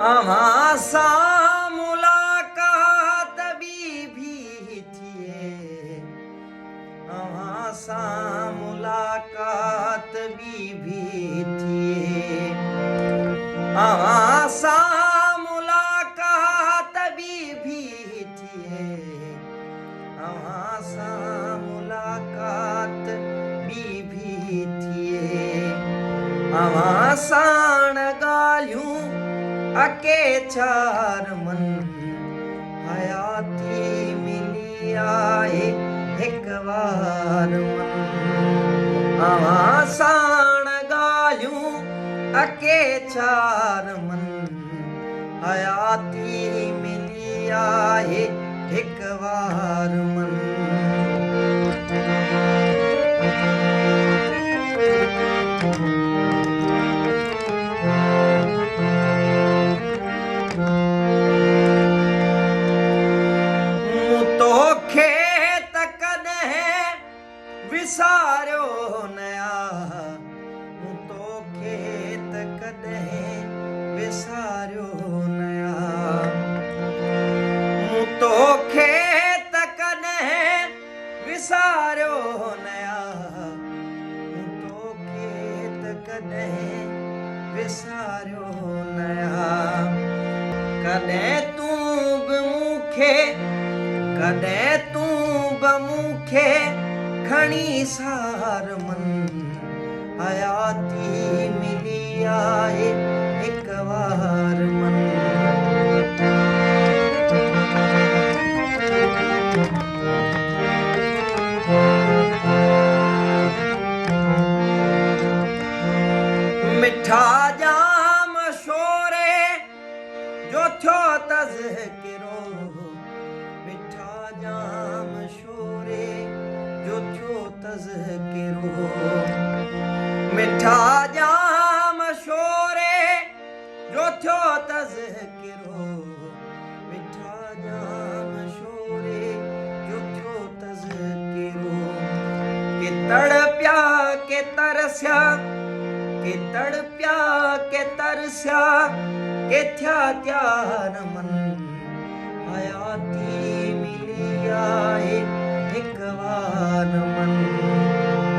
अव्हां सां मुलाक़ात भी थिए, अव्हां सां मुलाक़ात भी थिए, अव्हां सां मुलाक़ात भी थिए, अव्हां सां मुलाक़ात भी थिए, अव्हां साण ॻाल्हियूं अके चार मन, हयाती मिली आहे हिकु वार मन। अव्हां साण ॻाल्हियूं अके चार मन, हयाती मिली आहे हिकु वार मन। विसारियो नया मूं तोखे त कॾहिं विसारियो नया, मूं तोखे त कॾहिं विसारियो नया, मूं तोखे त कॾहिं विसारियो नया। कॾहिं तूं बि मूंखे, कॾहिं तूं बि मूंखे खणी सार मन, हयाती मिली आहे हिकु वार मन। मिठा जाम शोरे जो थियो तज़किरो, मिठा जाम शोरे जो थियो तज़किरो, मिठा जाम शोरे जो थियो तज़किरो, मिठा जाम शोरे जो थियो तज़किरो। के तड़पिया के तरसिया, के तड़पिया के तरसिया, के थिया त्यार मन, हयाती मिली आहे हिकु वार मन,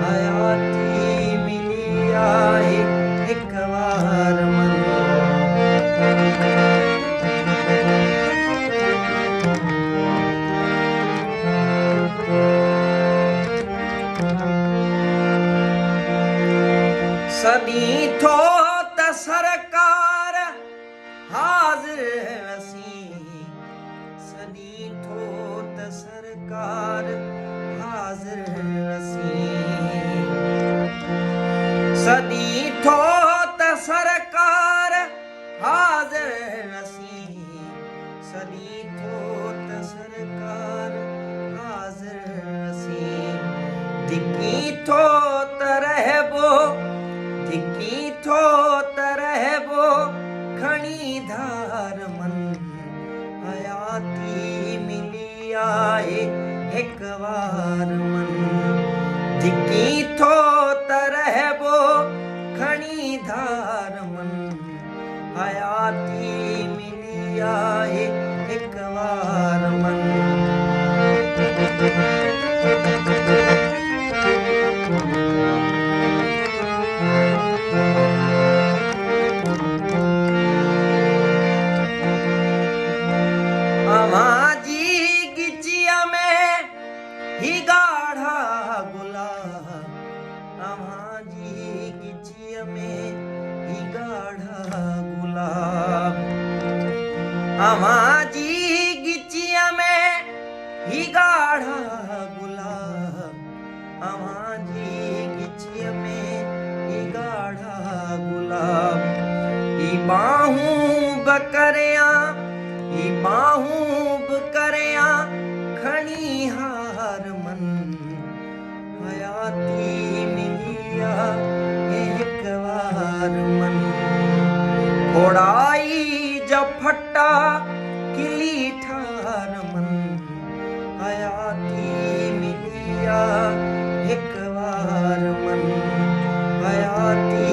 हयाती मिली आहे हिकु वार मन। सदी थो त सरकार हाज़िर वसी, सदी थो त सरकार हाज़िर वसी, सदी थो त सरकार हाज़िर वसी, सदी थो त सरकार हाज़िर वसी। धिकी थो त रहबो, धिकी थो त रहबो खणी धार मन, हयाती मिली आहे हिकु वार मन। धिकी थो त रहबो खणी धार मन, हयाती मिली आहे हिकु वार मन। अव्हां जी गिचीअ में ही ॻाढ़ा गुलाब, अव्हां जी गिचीअ में ही ॻाढ़ा गुलाब, अव्हां जी गिचीअ में ही ॻाढ़ा गुलाब, अव्हां जी गिचीअ में ही ॻाढ़ा गुलाब। ही बाहूं बि करियां, ही बाहूं बि करियां खणी हार मन, हयाती मिली आहे हिकु वार मन। घोड़ाई जा फटा किली ठार मन, हयाती मिली आहे हिकु वार मन, हयाती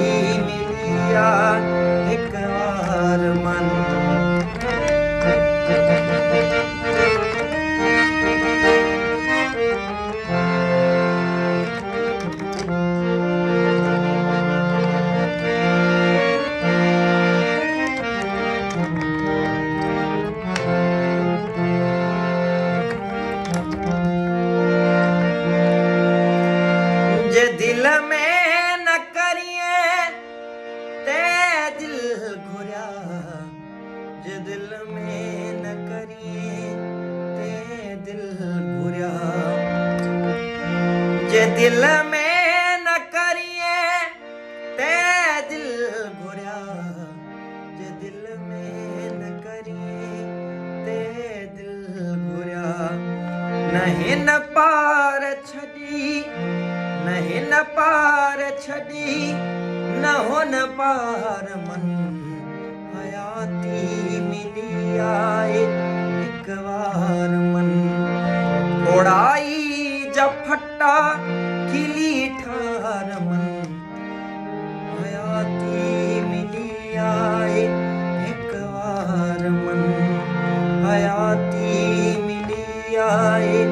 मिली आहे हिकु वार मन। जे दिल में न करिए ते दिल घुरिया जे दिल में न करिए ते दिल घुरिया नहीं न पार छड़ी नहीं न पार छड़ी न हुन पार मन हयाती मिली आए एक बार मन घोड़ाई जब फट्टा खिली ठार मन हयाती मिली आए एक बार मन हयाती मिली आए